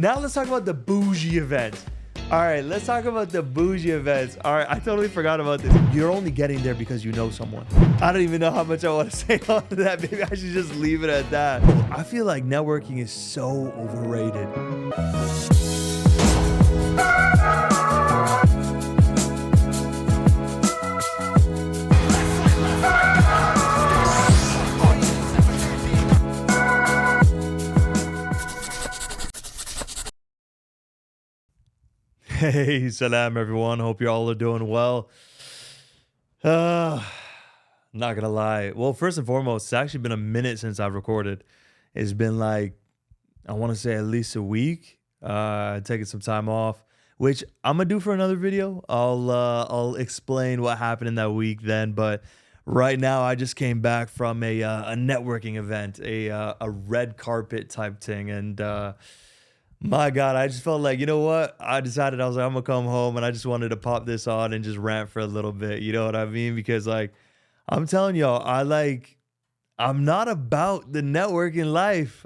Now let's talk about the bougie events. All right, let's talk about the bougie events. All right, I totally forgot about this. You're only getting there because you know someone. I don't even know how much I want to say on that. Maybe I should just leave it at that. I feel like networking is so overrated. Hey, salam everyone. Hope you all are doing well. Uh, not gonna lie. Well, first and foremost, it's actually been a minute since I've recorded. It's been like, I want to say at least a week. Taking some time off, which I'm gonna do for another video. I'll explain what happened in that week then. But right now, I just came back from a networking event, a red carpet type thing, and my God, I just felt like, you know what? I decided I was like, I'm gonna come home and I just wanted to pop this on and just rant for a little bit. You know what I mean? Because like, I'm telling y'all, I'm not about the networking life.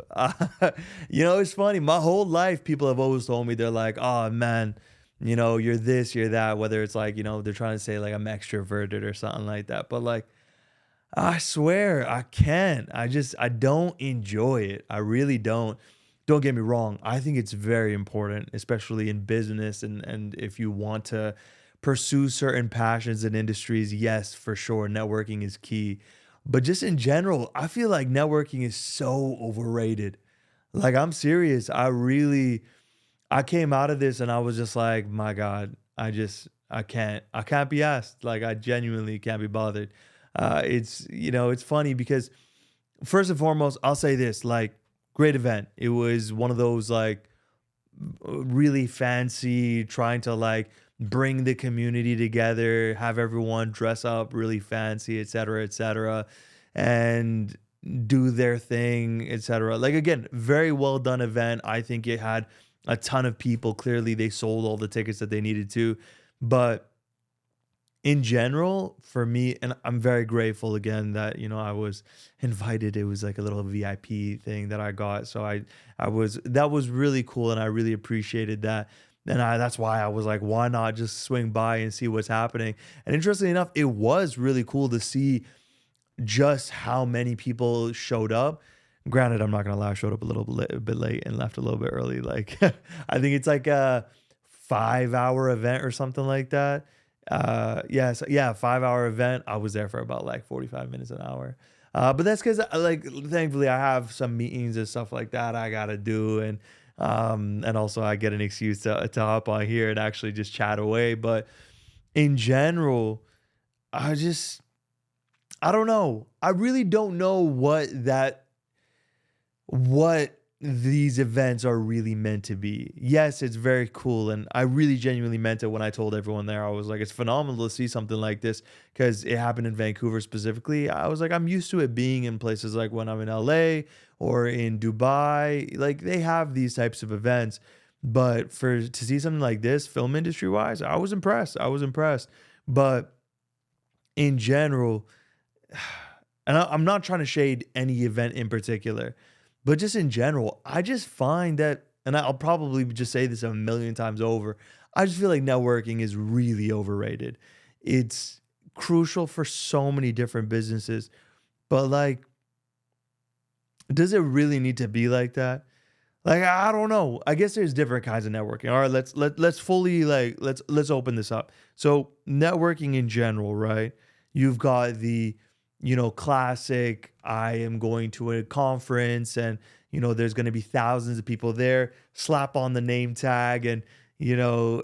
It's funny. My whole life, people have always told me, they're like, oh man, you're this, you're that, whether it's like, they're trying to say like I'm extroverted or something like that. But like, I swear I can't. I don't enjoy it. I really don't. Don't get me wrong. I think it's very important, especially in business and if you want to pursue certain passions and industries, yes, for sure, networking is key. But just in general, I feel like networking is so overrated. Like I'm serious. I came out of this and I was just like, my God, I can't be asked. Like I genuinely can't be bothered. It's funny because first and foremost, I'll say this, like great event. It was one of those like really fancy, trying to like bring the community together, have everyone dress up really fancy, et cetera, and do their thing, etc. Like again, very well done event. I think it had a ton of people. Clearly, they sold all the tickets that they needed to, but in general, for me, and I'm very grateful again that I was invited. It was like a little VIP thing that I got, so I was that was really cool, and I really appreciated that. And that's why I was like, why not just swing by and see what's happening? And interestingly enough, it was really cool to see just how many people showed up. Granted, I'm not gonna lie, I showed up a little bit late and left a little bit early. Like, I think it's like a 5 hour event or something like that. Yeah, 5 hour event. I was there for about like 45 minutes, an hour. But that's because like thankfully I have some meetings and stuff like that I gotta do, and also I get an excuse to hop on here and actually just chat away. But in general, I just I don't know. I really don't know what these events are really meant to be. Yes, it's very cool. And I really genuinely meant it when I told everyone there. I was like, it's phenomenal to see something like this because it happened in Vancouver specifically. I was like, I'm used to it being in places like when I'm in LA or in Dubai. Like they have these types of events. But to see something like this, film industry wise, I was impressed. I was impressed. But in general, and I'm not trying to shade any event in particular, but just in general, I just find that, and I'll probably just say this a million times over, I just feel like networking is really overrated. It's crucial for so many different businesses, but like, does it really need to be like that? Like, I don't know. I guess there's different kinds of networking. All right, let's fully like let's open this up. So networking in general, right? You've got the classic, I am going to a conference and there's going to be thousands of people there. Slap on the name tag and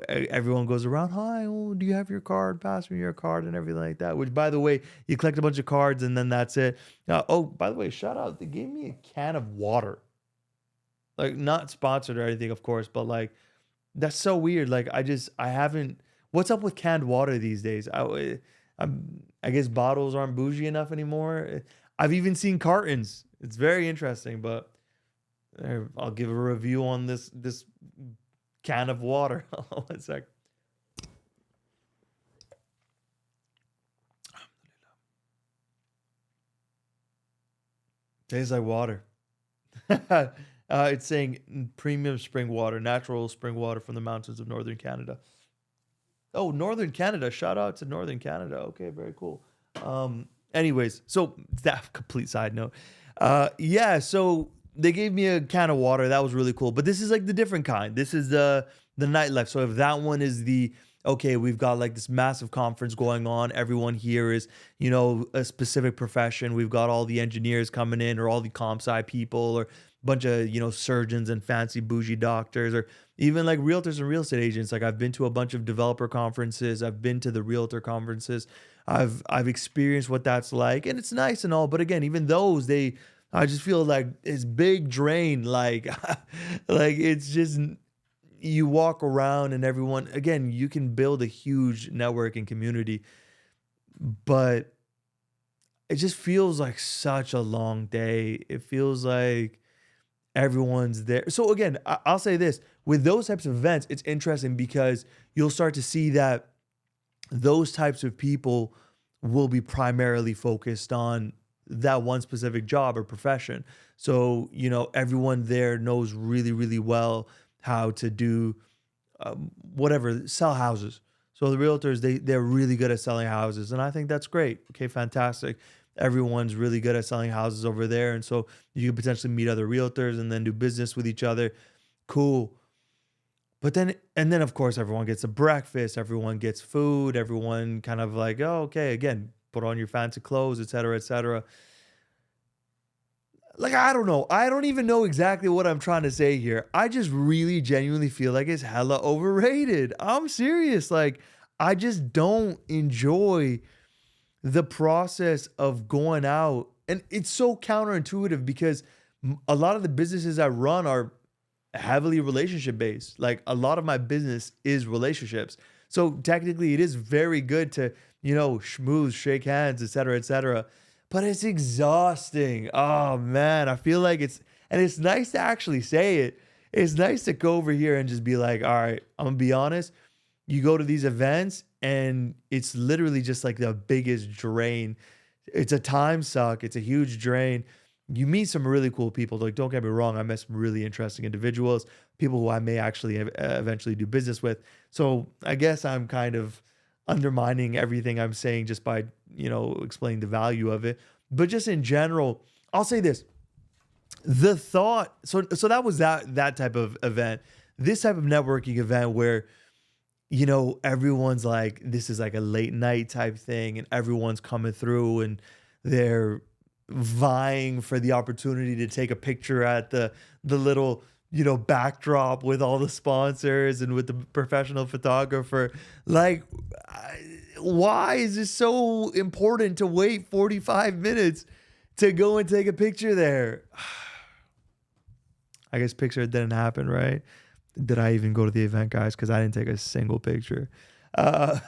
everyone goes around, hi, oh, do you have your card? Pass me your card and everything like that. Which, by the way, you collect a bunch of cards and then that's it. Oh, by the way, shout out, they gave me a can of water. Like not sponsored or anything, of course, but like that's so weird. Like I haven't. What's up with canned water these days? I guess bottles aren't bougie enough anymore. I've even seen cartons. It's very interesting, but I'll give a review on this can of water. One sec. Tastes like water. It's saying premium spring water, natural spring water from the mountains of northern Canada. Oh, northern Canada! Shout out to northern Canada. Okay, very cool. Anyways, so that complete side note. Yeah, so they gave me a can of water. That was really cool. But this is like the different kind. This is the nightlife. So if that one is the okay, we've got like this massive conference going on. Everyone here is, a specific profession. We've got all the engineers coming in, or all the comp sci people, or a bunch of, surgeons and fancy bougie doctors, or even like realtors and real estate agents. Like I've been to a bunch of developer conferences. I've been to the realtor conferences. I've experienced what that's like, and it's nice and all. But again, even those, I just feel like it's big drain. Like like it's just, you walk around and everyone, again, you can build a huge network and community, but it just feels like such a long day. It feels like everyone's there. So again, I'll say this, with those types of events, it's interesting because you'll start to see that those types of people will be primarily focused on that one specific job or profession. So, everyone there knows really, really well how to do whatever, sell houses. So the realtors, they're really good at selling houses. And I think that's great. Okay, fantastic. Everyone's really good at selling houses over there. And so you can potentially meet other realtors and then do business with each other. Cool. But then, and then of course, everyone gets a breakfast, everyone gets food, everyone kind of like, oh, okay, again, put on your fancy clothes, et cetera, et cetera. Like, I don't know. I don't even know exactly what I'm trying to say here. I just really genuinely feel like it's hella overrated. I'm serious. Like, I just don't enjoy the process of going out. And it's so counterintuitive because a lot of the businesses I run are heavily relationship based. Like a lot of my business is relationships. So technically it is very good to, schmooze, shake hands, et cetera, et cetera. But it's exhausting. Oh man, I feel like and it's nice to actually say it. It's nice to go over here and just be like, all right, I'm gonna be honest. You go to these events and it's literally just like the biggest drain. It's a time suck. It's a huge drain. You meet some really cool people. Like, don't get me wrong, I met some really interesting individuals, people who I may actually eventually do business with. So I guess I'm kind of undermining everything I'm saying just by, explaining the value of it. But just in general, I'll say this. The thought, so that was that type of event. This type of networking event where, everyone's like, this is like a late night type thing, and everyone's coming through and they're vying for the opportunity to take a picture at the little backdrop with all the sponsors and with the professional photographer. Like, why is it so important to wait 45 minutes to go and take a picture there? I guess picture didn't happen, right? Did I even go to the event, guys? Because I didn't take a single picture. uh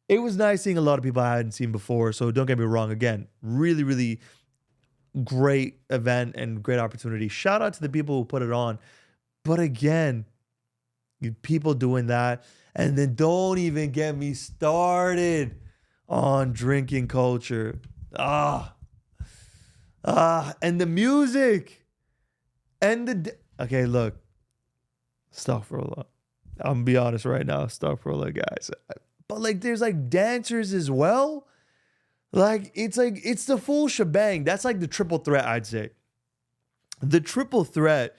it was nice seeing a lot of people I hadn't seen before, so don't get me wrong. Again, really, really great event and great opportunity. Shout out to the people who put it on. But again, people doing that, and then don't even get me started on drinking culture. And the music and okay, look, astaghfirullah. I'm gonna be honest right now, astaghfirullah, guys. But like, there's like dancers as well. Like it's the full shebang. That's like the triple threat, I'd say. The triple threat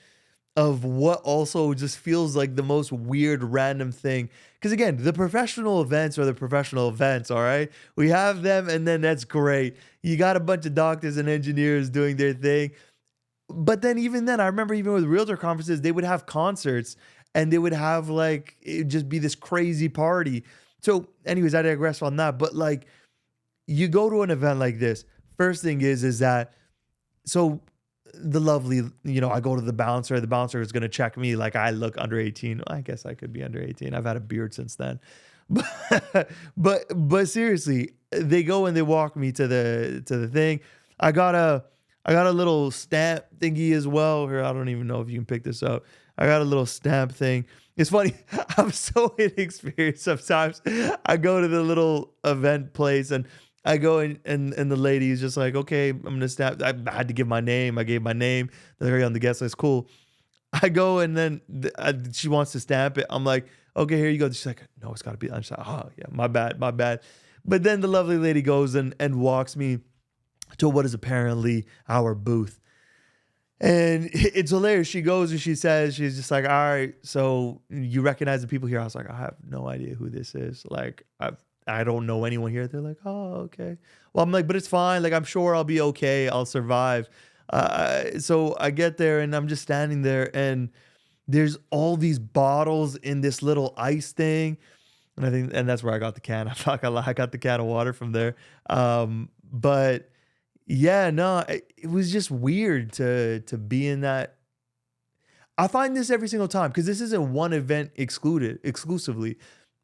of what also just feels like the most weird random thing. Because again, the professional events are the professional events, all right? We have them, and then that's great. You got a bunch of doctors and engineers doing their thing. But then even then, I remember even with realtor conferences, they would have concerts and they would have like, it'd just be this crazy party. So anyways, I digress on that. But like, you go to an event like this, first thing is that, so the lovely, I go to the bouncer is going to check me like I look under 18. I guess I could be under 18. I've had a beard since then. But seriously, they go and they walk me to the thing. I got a little stamp thingy as well. Here, I don't even know if you can pick this up. I got a little stamp thing. It's funny. I'm so inexperienced sometimes. I go to the little event place and I go in, and the lady is just like, okay, I'm going to stamp. I had to give my name. I gave my name. They're on the guest list. Cool. I go and then she wants to stamp it. I'm like, okay, here you go. She's like, no, it's got to be. I'm just like, oh yeah, my bad, my bad. But then the lovely lady goes and walks me to what is apparently our booth. And it's hilarious. She goes and she says, she's just like, all right, so you recognize the people here? I was like, I have no idea who this is. Like, I don't know anyone here. They're like, oh, okay. Well, I'm like, but it's fine. Like, I'm sure I'll be okay. I'll survive. So I get there and I'm just standing there and there's all these bottles in this little ice thing. And that's where I got the can. I'm not gonna lie, I got the can of water from there. But yeah, no, it was just weird to be in that. I find this every single time because this isn't one event exclusively.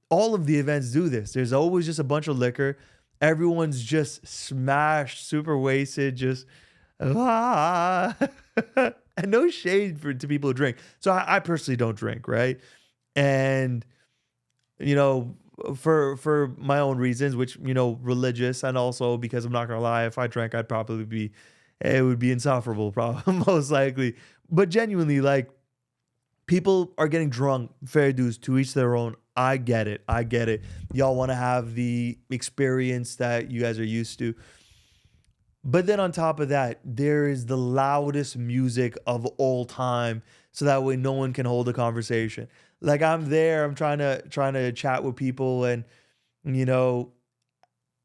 All of the events do this. There's always just a bunch of liquor. Everyone's just smashed, super wasted, just ah. And no shade to people who drink. So I personally don't drink, right? And you know, for my own reasons, which, religious, and also because I'm not gonna lie, if I drank, it would be insufferable, probably most likely. But genuinely, like, people are getting drunk, fair dues, to each their own. I get it. I get it. Y'all want to have the experience that you guys are used to. But then on top of that, there is the loudest music of all time, so that way no one can hold a conversation. Like, I'm there, I'm trying to chat with people, and you know,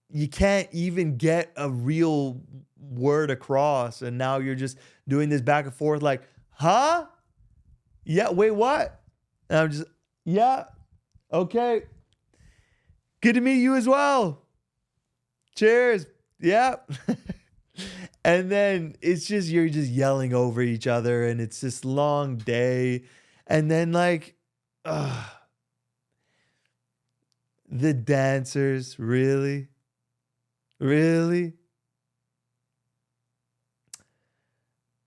you can't even get a real word across, and now you're just doing this back and forth, like, huh? Yeah, wait, what? And I'm just, yeah, okay. Good to meet you as well. Cheers. Yeah. And then you're just yelling over each other, and it's this long day. And then, like, the dancers, really? Really?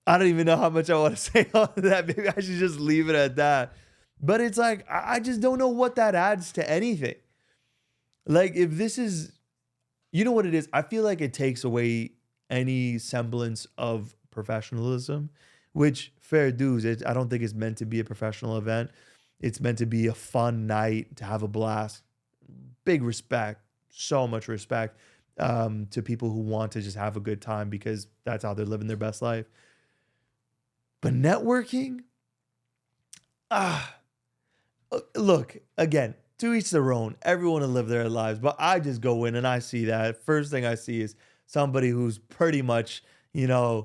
I don't even know how much I want to say on that. Maybe I should just leave it at that. But it's like, I just don't know what that adds to anything. Like, if this is, you know what it is? I feel like it takes away any semblance of professionalism, which, fair dues, I don't think it's meant to be a professional event. It's meant to be a fun night, to have a blast. Big respect, so much respect, to people who want to just have a good time because that's how they're living their best life. But networking, look, again, to each their own. Everyone will live their lives, but I just go in and I see that. First thing I see is somebody who's pretty much, yeah,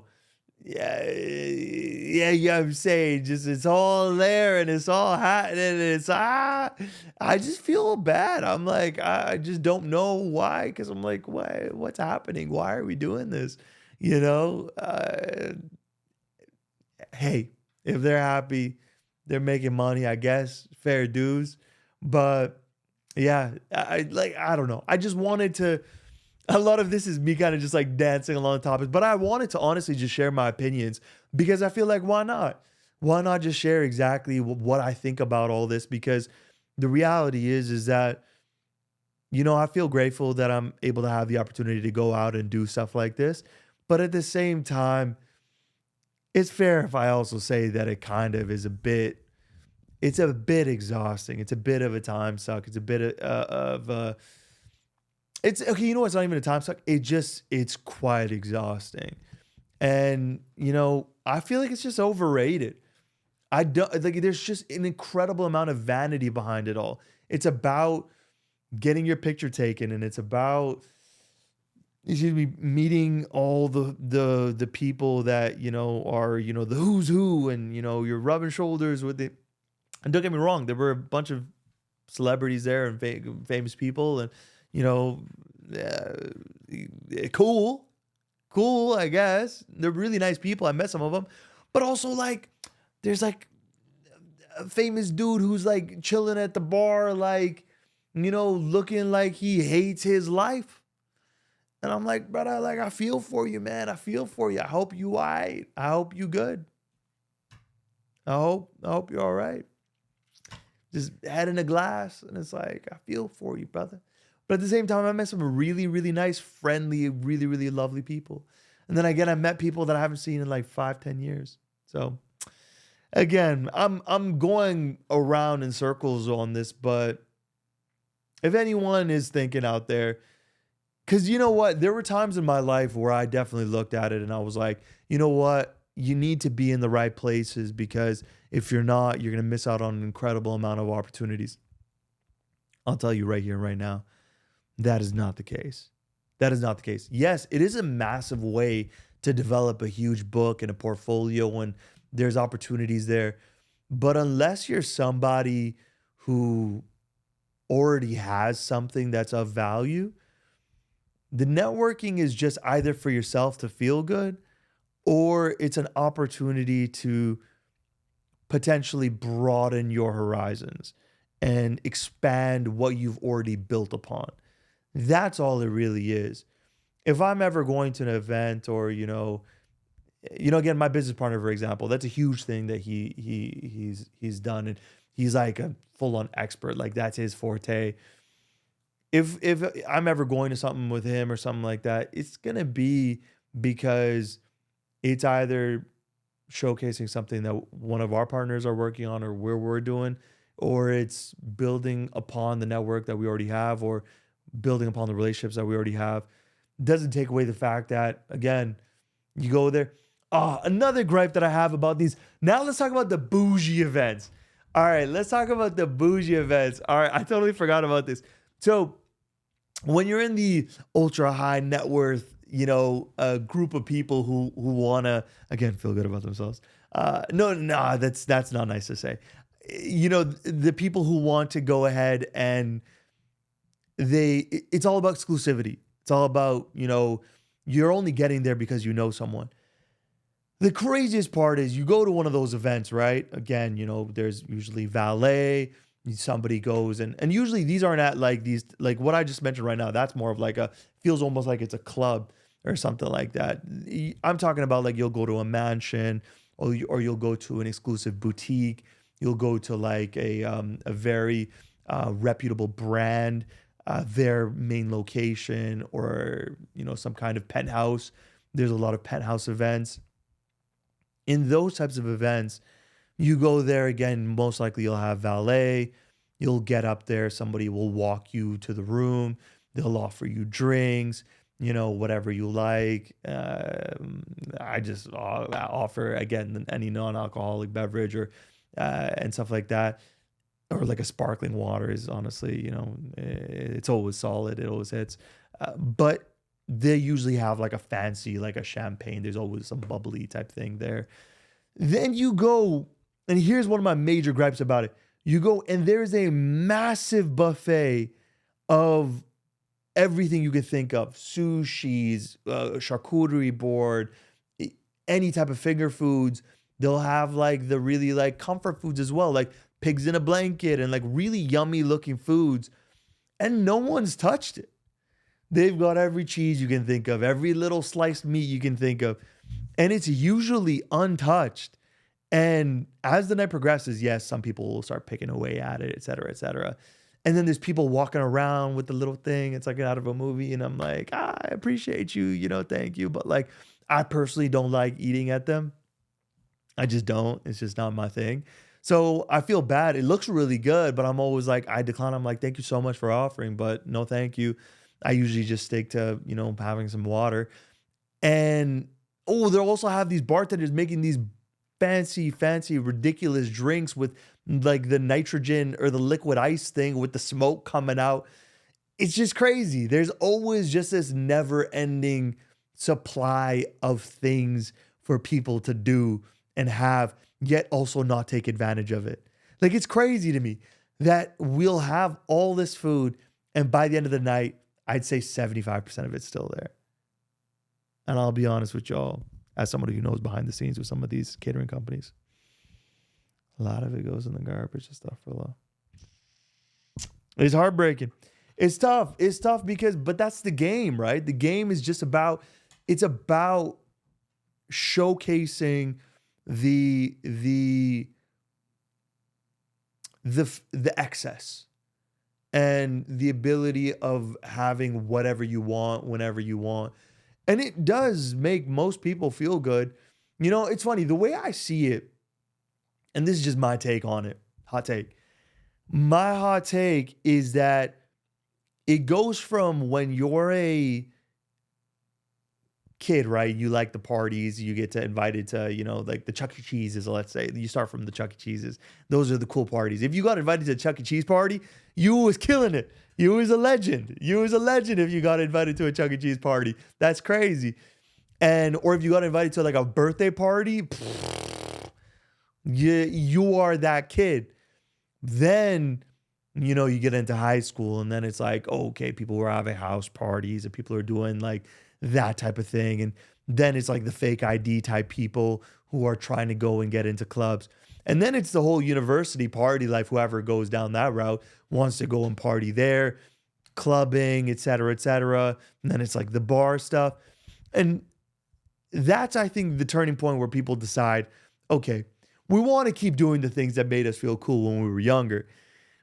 I'm saying, just it's all there and it's all happening and I just feel bad. I'm like, I just don't know why, because I'm like, what's happening? Why are we doing this? You know, hey, if they're happy, they're making money, I guess, fair dues. But yeah, I don't know. I just wanted to. A lot of this is me kind of just like dancing along topics, but I wanted to honestly just share my opinions because I feel like, why not? Why not just share exactly what I think about all this? Because the reality is that, I feel grateful that I'm able to have the opportunity to go out and do stuff like this. But at the same time, it's fair if I also say that it kind of is it's a bit exhausting. It's a bit of a time suck. It's a bit of it's okay. You know, it's not even a time suck. It's quite exhausting. And, I feel like it's just overrated. I don't like, there's just an incredible amount of vanity behind it all. It's about getting your picture taken, and it's about, meeting all the people that, are, the who's who, and, you're rubbing shoulders with it. And don't get me wrong, there were a bunch of celebrities there and famous people, and, cool, I guess. They're really nice people. I met some of them. But also, like, there's like a famous dude who's like chilling at the bar, like, looking like he hates his life. And I'm like, brother, like, I feel for you, man. I feel for you. I hope you all right. I hope you good. I hope you're all right. Just head in a glass. And it's like, I feel for you, brother. But at the same time, I met some really, really nice, friendly, really, really lovely people. And then again, I met people that I haven't seen in like 5-10 years. So again, I'm going around in circles on this, but if anyone is thinking out there, because you know what, there were times in my life where I definitely looked at it and I was like, you know what, you need to be in the right places because if you're not, you're gonna miss out on an incredible amount of opportunities. I'll tell you right here and right now, that is not the case. That is not the case. Yes, it is a massive way to develop a huge book and a portfolio, and there's opportunities there. But unless you're somebody who already has something that's of value, the networking is just either for yourself to feel good or it's an opportunity to potentially broaden your horizons and expand what you've already built upon. That's all it really is. If I'm ever going to an event or, again, my business partner, for example, that's a huge thing that he's done. And he's like a full-on expert. Like that's his forte. If I'm ever going to something with him or something like that, it's gonna be because it's either showcasing something that one of our partners are working on or where we're doing, or it's building upon the network that we already have or building upon the relationships that we already have. Doesn't take away the fact that, again, you go there. Oh, another gripe that I have about these. Now let's talk about the bougie events. All right, let's talk about the bougie events. All right, I totally forgot about this. So when you're in the ultra high net worth, a group of people who wanna again feel good about themselves. No, that's not nice to say. The people who want to go ahead and it's all about exclusivity. It's all about, you're only getting there because you know someone. The craziest part is you go to one of those events, right? Again, there's usually valet, somebody goes and usually these aren't at like these, like what I just mentioned right now, that's more of like feels almost like it's a club or something like that. I'm talking about like you'll go to a mansion or you'll go to an exclusive boutique. You'll go to like a very reputable brand, their main location or, some kind of penthouse. There's a lot of penthouse events. In those types of events, you go there again, most likely you'll have valet. You'll get up there, somebody will walk you to the room. They'll offer you drinks, whatever you like. I just offer, again, any non alcoholic beverage or and stuff like that. Or like a sparkling water is honestly, it's always solid. It always hits. But they usually have like a fancy, like a champagne. There's always some bubbly type thing there. Then you go, and here's one of my major gripes about it. You go, and there's a massive buffet of everything you could think of: sushis, charcuterie board, any type of finger foods. They'll have like the really like comfort foods as well, like pigs in a blanket and like really yummy looking foods. And no one's touched it. They've got every cheese you can think of, every little sliced meat you can think of, and it's usually untouched. And as the night progresses, yes, some people will start picking away at it, et cetera, et cetera. And then there's people walking around with the little thing. It's like out of a movie. And I'm like, I appreciate you, thank you. But like, I personally don't like eating at them. I just don't. It's just not my thing. So I feel bad. It looks really good, but I'm always like, I decline. I'm like, thank you so much for offering, but no, thank you. I usually just stick to, having some water. And they'll also have these bartenders making these fancy, ridiculous drinks with like the nitrogen or the liquid ice thing with the smoke coming out. It's just crazy. There's always just this never ending supply of things for people to do and have, yet also not take advantage of it. Like it's crazy to me that we'll have all this food and by the end of the night, I'd say 75% of it's still there. And I'll be honest with y'all, as somebody who knows behind the scenes with some of these catering companies, a lot of it goes in the garbage and stuff for a lot. It's heartbreaking. It's tough. It's tough but that's the game, right? The game is just it's about showcasing the excess and the ability of having whatever you want whenever you want. And it does make most people feel good. It's funny, the way I see it, and this is just my take on it. Hot take. My hot take is that it goes from when you're a kid, right? You like the parties, you get to invited to, like the Chuck E. Cheese's, let's say. You start from the Chuck E. Cheese's. Those are the cool parties. If you got invited to a Chuck E. Cheese party, you was killing it. You was a legend. You was a legend if you got invited to a Chuck E. Cheese party. That's crazy. Or if you got invited to like a birthday party, you are that kid. Then, you get into high school and then it's like, oh, okay, people were having house parties and people are doing like that type of thing. And then it's like the fake ID type people who are trying to go and get into clubs. And then it's the whole university party life. Whoever goes down that route wants to go and party there, clubbing, et cetera, et cetera. And then it's like the bar stuff. And that's, I think, the turning point where people decide, okay, we want to keep doing the things that made us feel cool when we were younger,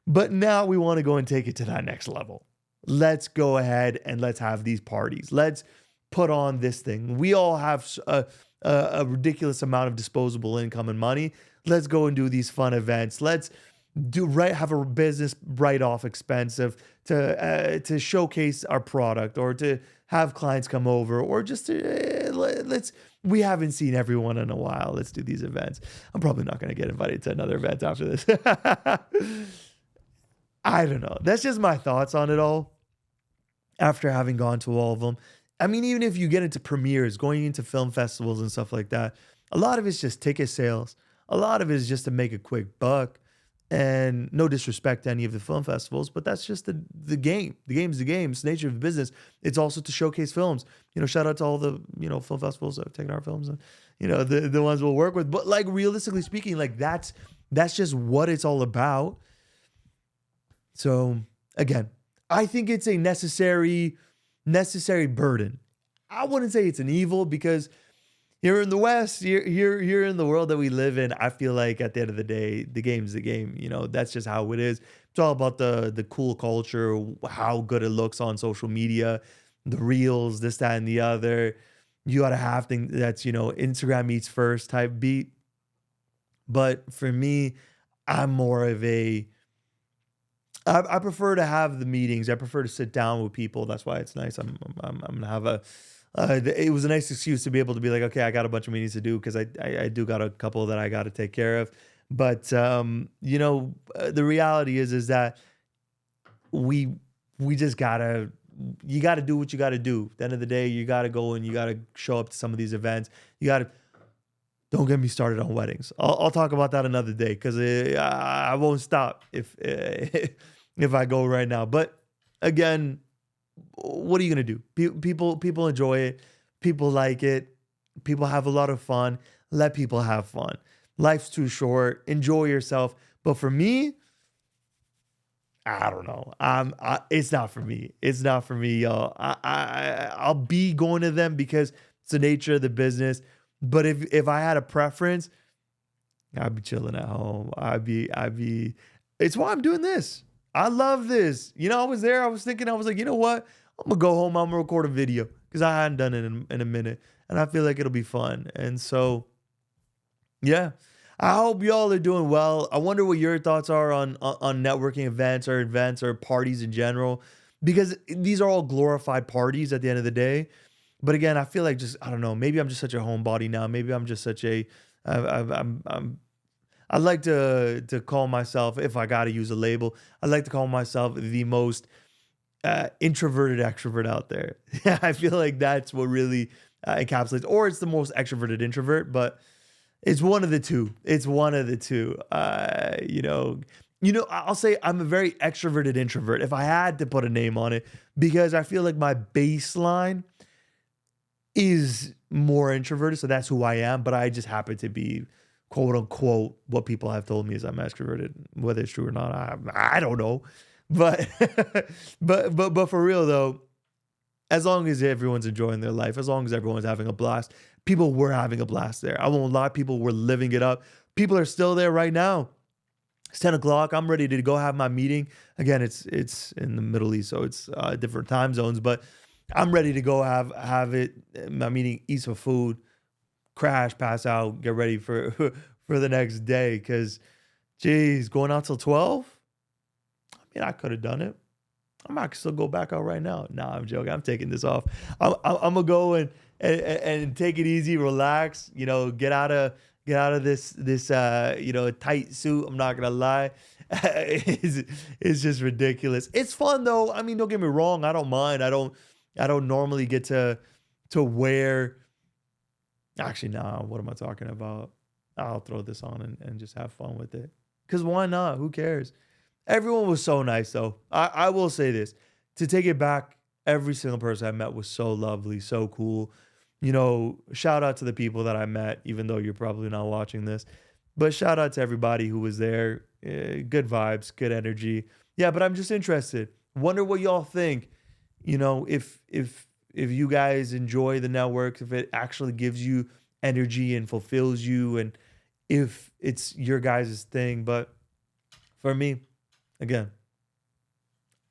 but now we want to go and take it to that next level. Let's go ahead and let's have these parties. Let's put on this thing. We all have a ridiculous amount of disposable income and money. Let's go and do these fun events. Let's have a business write-off expensive to showcase our product or to have clients come over or just to, we haven't seen everyone in a while. Let's do these events. I'm probably not going to get invited to another event after this. I don't know. That's just my thoughts on it all after having gone to all of them. I mean, even if you get into premieres, going into film festivals and stuff like that, a lot of it's just ticket sales. A lot of it is just to make a quick buck. And no disrespect to any of the film festivals, but that's just the game. The game's the game. It's the nature of the business. It's also to showcase films. Shout out to all the, film festivals that have taken our films and, the ones we'll work with. But like realistically speaking, like that's just what it's all about. So again, I think it's a necessary burden. I wouldn't say it's an evil because here in the West, here in the world that we live in, I feel like at the end of the day, the game's the game. That's just how it is. It's all about the cool culture, how good it looks on social media, the reels, this, that, and the other. You got to have things that's, Instagram eats first type beat. But for me, I'm more of I prefer to have the meetings. I prefer to sit down with people. That's why it's nice. I'm gonna have it was a nice excuse to be able to be like, okay, I got a bunch of meetings to do because I do got a couple that I got to take care of. But the reality is that we just you gotta do what you gotta do. At the end of the day, you gotta go and you gotta show up to some of these events. Don't get me started on weddings. I'll talk about that another day because I won't stop if if I go right now. But again, what are you gonna do? People enjoy it. People like it. People have a lot of fun. Let people have fun. Life's too short. Enjoy yourself. But for me, I don't know. It's not for me. It's not for me, y'all. I'll be going to them because it's the nature of the business. But if I had a preference, I'd be chilling at home. I'd be. It's why I'm doing this. I love this. I was there. I was thinking. I was like, you know what? I'm gonna go home. I'm gonna record a video because I hadn't done it in a minute, and I feel like it'll be fun. And so, yeah. I hope y'all are doing well. I wonder what your thoughts are on networking events or parties in general, because these are all glorified parties at the end of the day. But again, I feel like I don't know, maybe I'm just such a homebody now. Maybe I'm just such I like to call myself, if I got to use a label, I like to call myself the most introverted extrovert out there. I feel like that's what really encapsulates, or it's the most extroverted introvert, but it's one of the two. It's one of the two. I'll say I'm a very extroverted introvert if I had to put a name on it, because I feel like my baseline is more introverted. So that's who I am. But I just happen to be, quote unquote, what people have told me is I'm extroverted. Whether it's true or not, I don't know. But but for real though, as long as everyone's enjoying their life, as long as everyone's having a blast, people were having a blast there. I won't lie, people were living it up. People are still there right now. It's 10 o'clock. I'm ready to go have my meeting. Again, it's in the Middle East, so it's different time zones, but I'm ready to go have it, my meeting, eat some food, crash, pass out, get ready for for the next day. Cause geez, going out till 12? I mean, I could have done it. I might still go back out right now. Nah, I'm joking. I'm taking this off. I'm gonna go and take it easy, relax. You know, get out of this tight suit. I'm not gonna lie. It's just ridiculous. It's fun though. I mean, don't get me wrong. I don't mind. I don't normally get to wear. Actually, nah. What am I talking about? I'll throw this on and just have fun with it. Cause why not? Who cares? Everyone was so nice though. I will say this. To take it back, every single person I met was so lovely, so cool. You know, shout out to the people that I met, even though you're probably not watching this. But shout out to everybody who was there. Good vibes, good energy. Yeah, but I'm just interested. Wonder what y'all think. You know, if you guys enjoy the network, if it actually gives you energy and fulfills you, and if it's your guys' thing. But for me, again,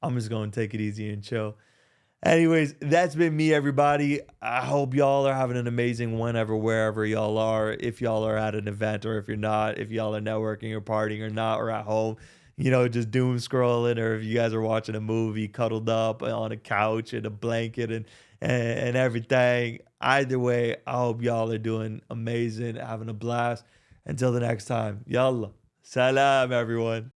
I'm just going to take it easy and chill. Anyways, that's been me, everybody. I hope y'all are having an amazing whenever, wherever y'all are. If y'all are at an event or if you're not, if y'all are networking or partying or not, or at home, you know, just doom scrolling, or if you guys are watching a movie cuddled up on a couch in a blanket and everything. Either way, I hope y'all are doing amazing, having a blast. Until the next time, yalla, salam, everyone.